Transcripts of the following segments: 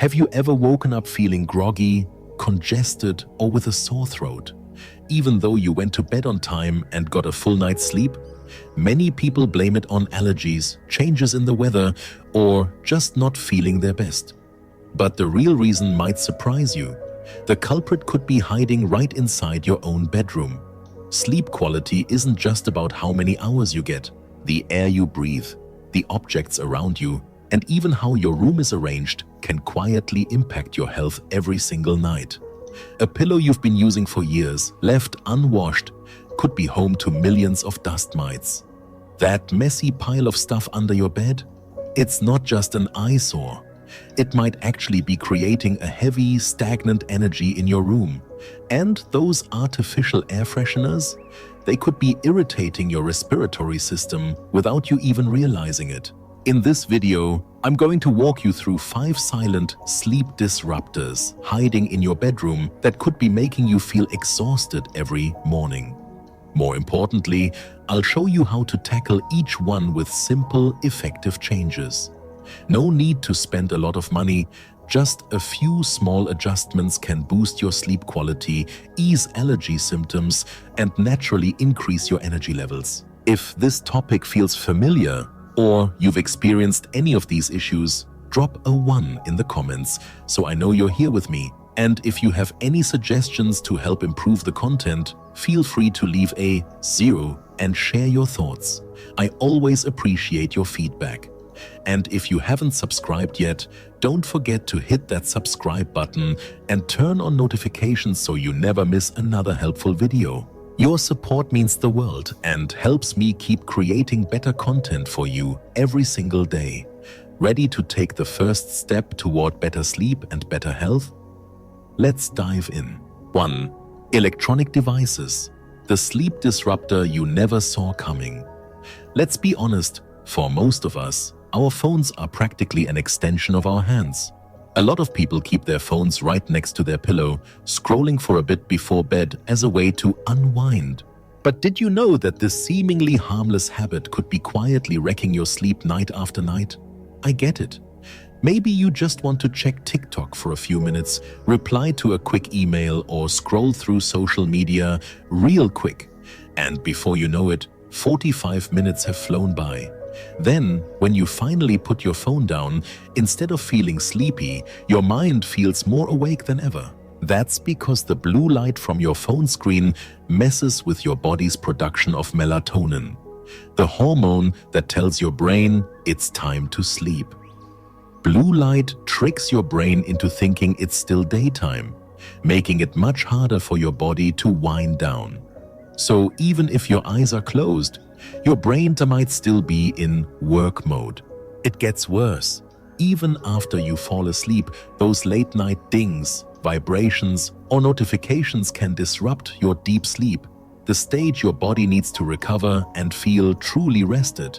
Have you ever woken up feeling groggy, congested, or with a sore throat, even though you went to bed on time and got a full night's sleep? Many people blame it on allergies, changes in the weather, or just not feeling their best. But the real reason might surprise you. The culprit could be hiding right inside your own bedroom. Sleep quality isn't just about how many hours you get. The air you breathe, the objects around you, and even how your room is arranged can quietly impact your health every single night. A pillow you've been using for years, left unwashed, could be home to millions of dust mites. That messy pile of stuff under your bed? It's not just an eyesore. It might actually be creating a heavy, stagnant energy in your room. And those artificial air fresheners? They could be irritating your respiratory system without you even realizing it. In this video, I'm going to walk you through 5 silent sleep disruptors hiding in your bedroom that could be making you feel exhausted every morning. More importantly, I'll show you how to tackle each one with simple, effective changes. No need to spend a lot of money. Just a few small adjustments can boost your sleep quality, ease allergy symptoms, and naturally increase your energy levels. If this topic feels familiar, or you've experienced any of these issues, drop a 1 in the comments so I know you're here with me. And if you have any suggestions to help improve the content, feel free to leave a 0 and share your thoughts. I always appreciate your feedback. And if you haven't subscribed yet, don't forget to hit that subscribe button and turn on notifications so you never miss another helpful video. Your support means the world and helps me keep creating better content for you every single day. Ready to take the first step toward better sleep and better health? Let's dive in. 1. Electronic devices. The sleep disruptor you never saw coming. Let's be honest, for most of us, our phones are practically an extension of our hands. A lot of people keep their phones right next to their pillow, scrolling for a bit before bed as a way to unwind. But did you know that this seemingly harmless habit could be quietly wrecking your sleep night after night? I get it. Maybe you just want to check TikTok for a few minutes, reply to a quick email, or scroll through social media real quick. And before you know it, 45 minutes have flown by. Then, when you finally put your phone down, instead of feeling sleepy, your mind feels more awake than ever. That's because the blue light from your phone screen messes with your body's production of melatonin, the hormone that tells your brain it's time to sleep. Blue light tricks your brain into thinking it's still daytime, making it much harder for your body to wind down. So even if your eyes are closed, your brain might still be in work mode. It gets worse. Even after you fall asleep, those late-night dings, vibrations, or notifications can disrupt your deep sleep, the stage your body needs to recover and feel truly rested.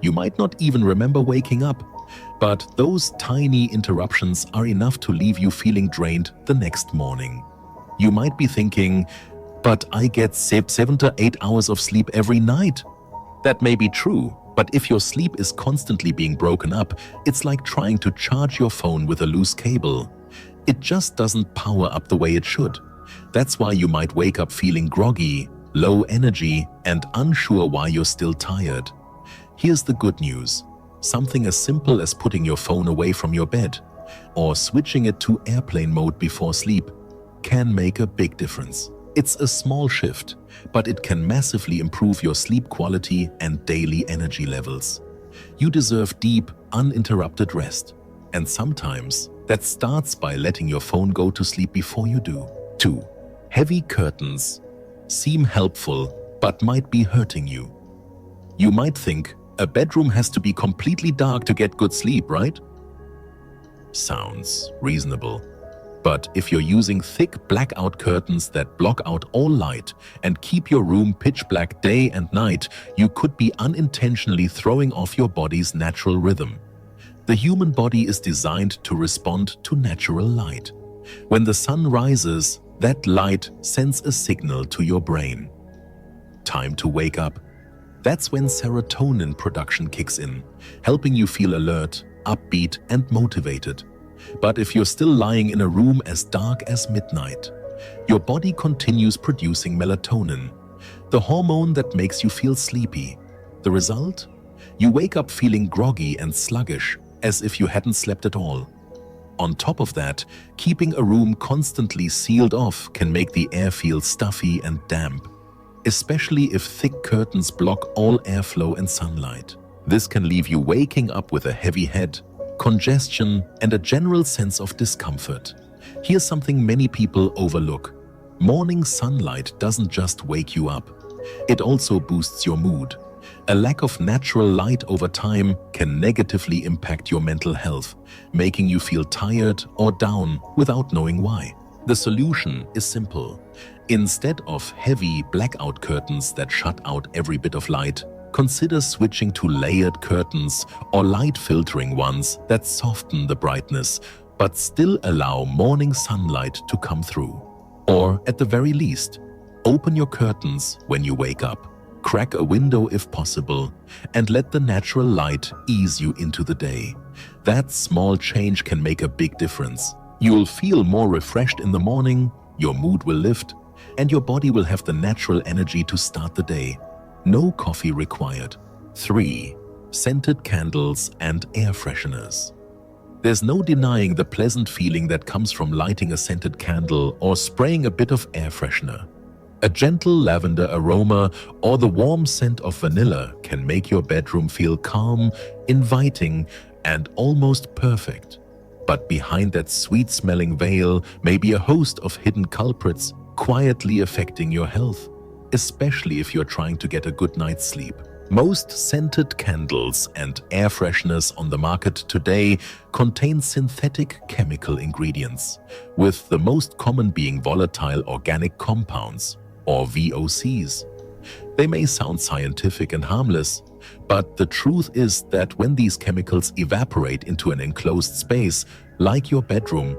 You might not even remember waking up, but those tiny interruptions are enough to leave you feeling drained the next morning. You might be thinking, but I get 7 to 8 hours of sleep every night. That may be true, but if your sleep is constantly being broken up, it's like trying to charge your phone with a loose cable. It just doesn't power up the way it should. That's why you might wake up feeling groggy, low energy, and unsure why you're still tired. Here's the good news. Something as simple as putting your phone away from your bed or switching it to airplane mode before sleep can make a big difference. It's a small shift, but it can massively improve your sleep quality and daily energy levels. You deserve deep, uninterrupted rest. And sometimes that starts by letting your phone go to sleep before you do. 2. Heavy curtains seem helpful, but might be hurting you. You might think a bedroom has to be completely dark to get good sleep, right? Sounds reasonable. But if you're using thick blackout curtains that block out all light and keep your room pitch black day and night, you could be unintentionally throwing off your body's natural rhythm. The human body is designed to respond to natural light. When the sun rises, that light sends a signal to your brain. Time to wake up. That's when serotonin production kicks in, helping you feel alert, upbeat, and motivated. But if you're still lying in a room as dark as midnight, your body continues producing melatonin, the hormone that makes you feel sleepy. The result? You wake up feeling groggy and sluggish, as if you hadn't slept at all. On top of that, keeping a room constantly sealed off can make the air feel stuffy and damp, especially if thick curtains block all airflow and sunlight. This can leave you waking up with a heavy head, congestion, and a general sense of discomfort. Here's something many people overlook. Morning sunlight doesn't just wake you up. It also boosts your mood. A lack of natural light over time can negatively impact your mental health, making you feel tired or down without knowing why. The solution is simple. Instead of heavy blackout curtains that shut out every bit of light, consider switching to layered curtains or light-filtering ones that soften the brightness but still allow morning sunlight to come through. Or, at the very least, open your curtains when you wake up, crack a window if possible, and let the natural light ease you into the day. That small change can make a big difference. You'll feel more refreshed in the morning, your mood will lift, and your body will have the natural energy to start the day. No coffee required. 3. Scented candles and air fresheners. There's no denying the pleasant feeling that comes from lighting a scented candle or spraying a bit of air freshener. A gentle lavender aroma or the warm scent of vanilla can make your bedroom feel calm, inviting, and almost perfect. But behind that sweet-smelling veil may be a host of hidden culprits quietly affecting your health, especially if you're trying to get a good night's sleep. Most scented candles and air fresheners on the market today contain synthetic chemical ingredients, with the most common being volatile organic compounds, or VOCs. They may sound scientific and harmless, but the truth is that when these chemicals evaporate into an enclosed space, like your bedroom,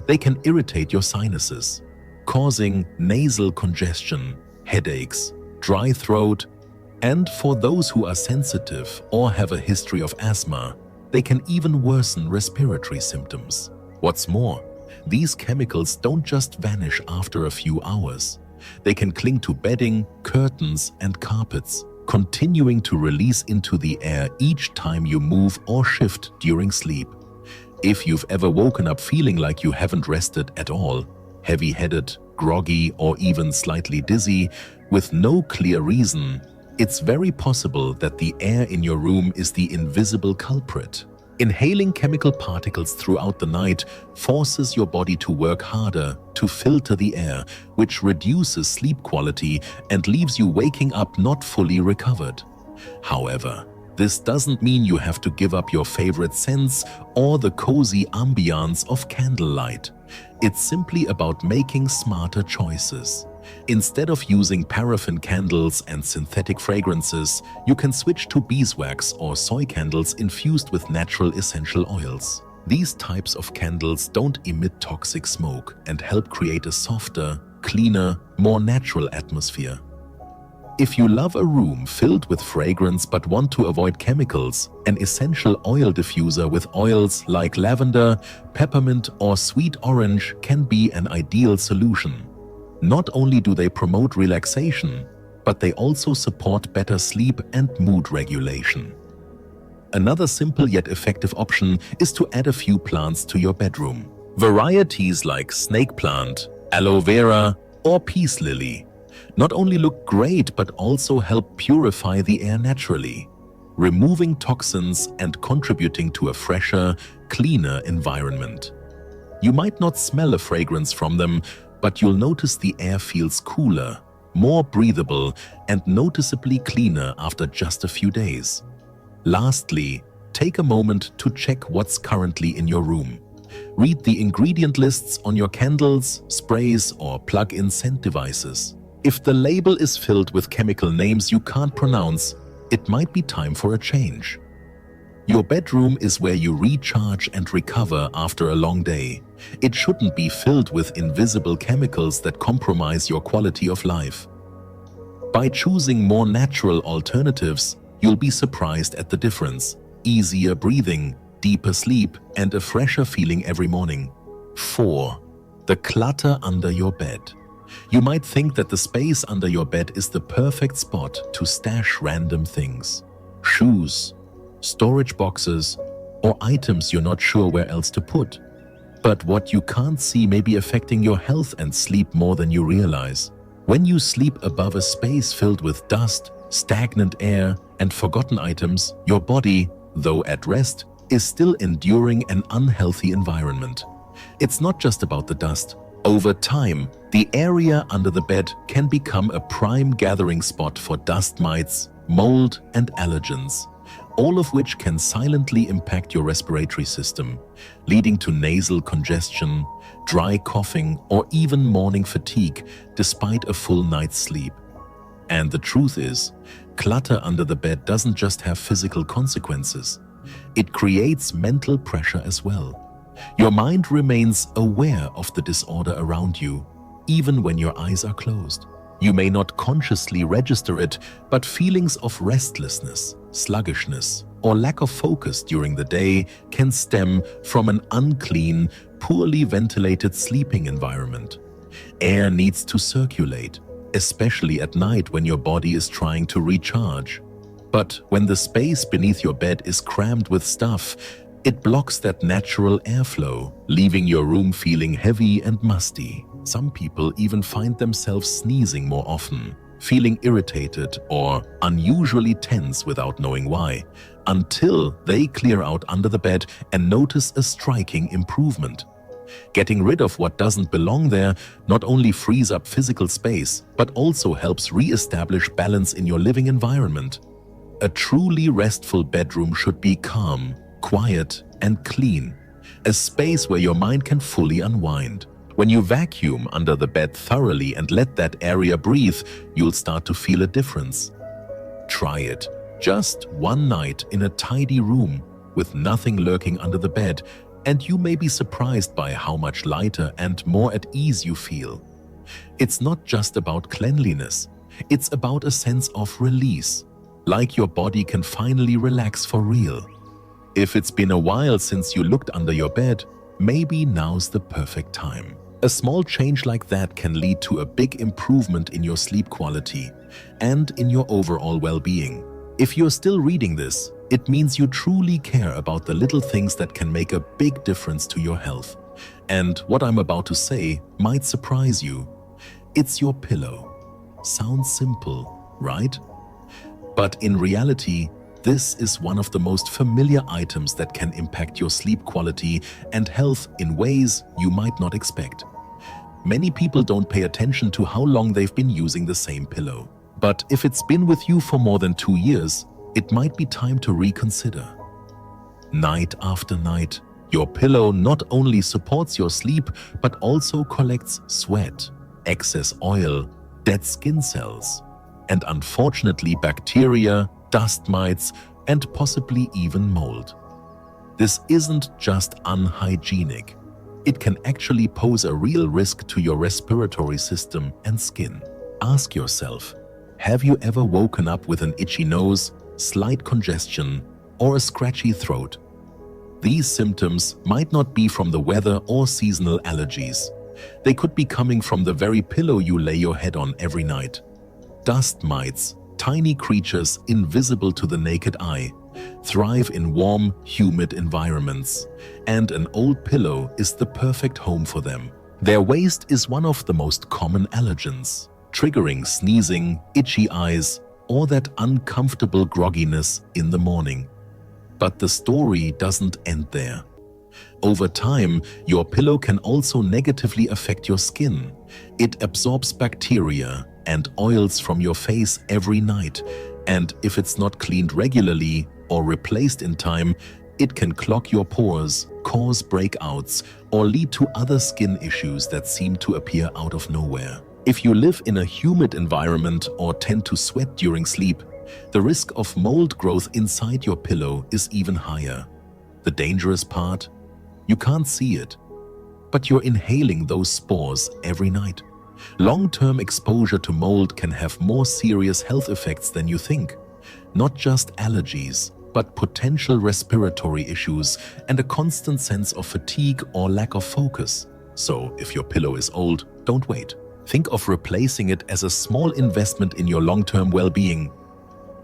they can irritate your sinuses, causing nasal congestion, headaches, dry throat, and for those who are sensitive or have a history of asthma, they can even worsen respiratory symptoms. What's more, these chemicals don't just vanish after a few hours. They can cling to bedding, curtains, and carpets, continuing to release into the air each time you move or shift during sleep. If you've ever woken up feeling like you haven't rested at all, heavy-headed, groggy, or even slightly dizzy, with no clear reason, it's very possible that the air in your room is the invisible culprit. Inhaling chemical particles throughout the night forces your body to work harder to filter the air, which reduces sleep quality and leaves you waking up not fully recovered. However, this doesn't mean you have to give up your favorite scents or the cozy ambiance of candlelight. It's simply about making smarter choices. Instead of using paraffin candles and synthetic fragrances, you can switch to beeswax or soy candles infused with natural essential oils. These types of candles don't emit toxic smoke and help create a softer, cleaner, more natural atmosphere. If you love a room filled with fragrance but want to avoid chemicals, an essential oil diffuser with oils like lavender, peppermint, or sweet orange can be an ideal solution. Not only do they promote relaxation, but they also support better sleep and mood regulation. Another simple yet effective option is to add a few plants to your bedroom. Varieties like snake plant, aloe vera, or peace lily not only look great but also help purify the air naturally, removing toxins and contributing to a fresher, cleaner environment. You might not smell a fragrance from them, but you'll notice the air feels cooler, more breathable, and noticeably cleaner after just a few days. Lastly, take a moment to check what's currently in your room. Read the ingredient lists on your candles, sprays, or plug-in scent devices. If the label is filled with chemical names you can't pronounce, it might be time for a change. Your bedroom is where you recharge and recover after a long day. It shouldn't be filled with invisible chemicals that compromise your quality of life. By choosing more natural alternatives, you'll be surprised at the difference. Easier breathing, deeper sleep, and a fresher feeling every morning. 4. The clutter under your bed. You might think that the space under your bed is the perfect spot to stash random things. Shoes, storage boxes, or items you're not sure where else to put. But what you can't see may be affecting your health and sleep more than you realize. When you sleep above a space filled with dust, stagnant air, and forgotten items, your body, though at rest, is still enduring an unhealthy environment. It's not just about the dust. Over time, the area under the bed can become a prime gathering spot for dust mites, mold, and allergens, all of which can silently impact your respiratory system, leading to nasal congestion, dry coughing, or even morning fatigue despite a full night's sleep. And the truth is, clutter under the bed doesn't just have physical consequences. It creates mental pressure as well. Your mind remains aware of the disorder around you, even when your eyes are closed. You may not consciously register it, but feelings of restlessness, sluggishness, or lack of focus during the day can stem from an unclean, poorly ventilated sleeping environment. Air needs to circulate, especially at night when your body is trying to recharge. But when the space beneath your bed is crammed with stuff, it blocks that natural airflow, leaving your room feeling heavy and musty. Some people even find themselves sneezing more often, feeling irritated or unusually tense without knowing why, until they clear out under the bed and notice a striking improvement. Getting rid of what doesn't belong there not only frees up physical space, but also helps re-establish balance in your living environment. A truly restful bedroom should be calm, quiet, and clean, a space where your mind can fully unwind. When you vacuum under the bed thoroughly and let that area breathe, you'll start to feel a difference. Try it. Just one night in a tidy room with nothing lurking under the bed, and you may be surprised by how much lighter and more at ease you feel. It's not just about cleanliness, it's about a sense of release, like your body can finally relax for real. If it's been a while since you looked under your bed, maybe now's the perfect time. A small change like that can lead to a big improvement in your sleep quality and in your overall well-being. If you're still reading this, it means you truly care about the little things that can make a big difference to your health. And what I'm about to say might surprise you. It's your pillow. Sounds simple, right? But in reality, this is one of the most familiar items that can impact your sleep quality and health in ways you might not expect. Many people don't pay attention to how long they've been using the same pillow. But if it's been with you for more than 2 years, it might be time to reconsider. Night after night, your pillow not only supports your sleep, but also collects sweat, excess oil, dead skin cells, and unfortunately bacteria, dust mites, and possibly even mold. This isn't just unhygienic. It can actually pose a real risk to your respiratory system and skin. Ask yourself, have you ever woken up with an itchy nose, slight congestion, or a scratchy throat? These symptoms might not be from the weather or seasonal allergies. They could be coming from the very pillow you lay your head on every night. Dust mites, tiny creatures invisible to the naked eye, thrive in warm, humid environments, and an old pillow is the perfect home for them. Their waste is one of the most common allergens, triggering sneezing, itchy eyes, or that uncomfortable grogginess in the morning. But the story doesn't end there. Over time, your pillow can also negatively affect your skin. It absorbs bacteria and oils from your face every night, and if it's not cleaned regularly or replaced in time, it can clog your pores, cause breakouts, or lead to other skin issues that seem to appear out of nowhere. If you live in a humid environment or tend to sweat during sleep, the risk of mold growth inside your pillow is even higher. The dangerous part? You can't see it, but you're inhaling those spores every night. Long-term exposure to mold can have more serious health effects than you think. Not just allergies, but potential respiratory issues and a constant sense of fatigue or lack of focus. So, if your pillow is old, don't wait. Think of replacing it as a small investment in your long-term well-being.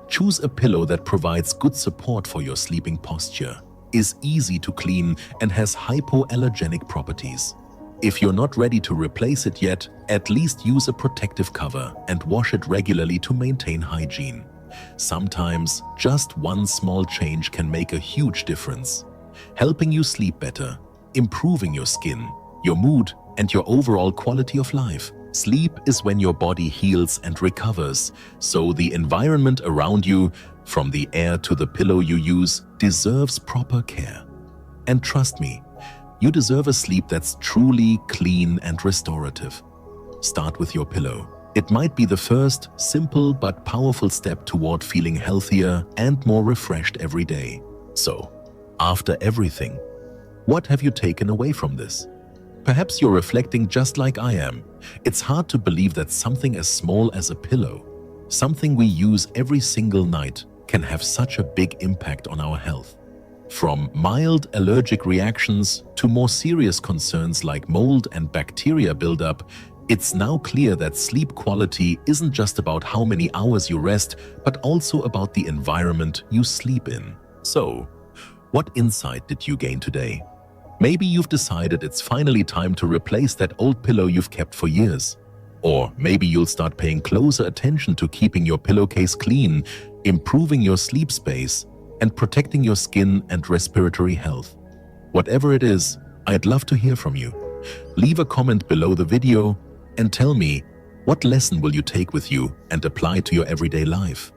Choose a pillow that provides good support for your sleeping posture, is easy to clean, and has hypoallergenic properties. If you're not ready to replace it yet, at least use a protective cover and wash it regularly to maintain hygiene. Sometimes, just one small change can make a huge difference, helping you sleep better, improving your skin, your mood, and your overall quality of life. Sleep is when your body heals and recovers, so the environment around you, from the air to the pillow you use, deserves proper care. And trust me, you deserve a sleep that's truly clean and restorative. Start with your pillow. It might be the first, simple but powerful step toward feeling healthier and more refreshed every day. So, after everything, what have you taken away from this? Perhaps you're reflecting just like I am. It's hard to believe that something as small as a pillow, something we use every single night, can have such a big impact on our health. From mild allergic reactions to more serious concerns like mold and bacteria buildup, it's now clear that sleep quality isn't just about how many hours you rest, but also about the environment you sleep in. So, what insight did you gain today? Maybe you've decided it's finally time to replace that old pillow you've kept for years. Or maybe you'll start paying closer attention to keeping your pillowcase clean, improving your sleep space, and protecting your skin and respiratory health. Whatever it is, I'd love to hear from you. Leave a comment below the video and tell me, what lesson will you take with you and apply to your everyday life?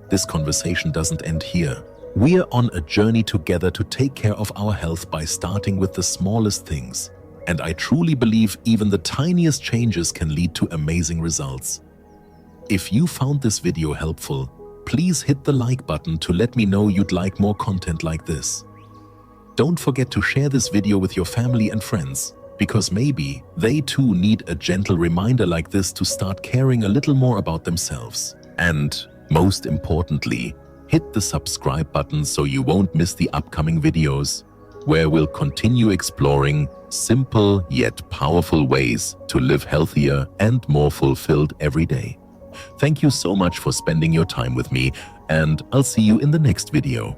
This conversation doesn't end here. We're on a journey together to take care of our health by starting with the smallest things. And I truly believe even the tiniest changes can lead to amazing results. If you found this video helpful, please hit the like button to let me know you'd like more content like this. Don't forget to share this video with your family and friends, because maybe they too need a gentle reminder like this to start caring a little more about themselves. And most importantly, hit the subscribe button so you won't miss the upcoming videos, where we'll continue exploring simple yet powerful ways to live healthier and more fulfilled every day. Thank you so much for spending your time with me, and I'll see you in the next video.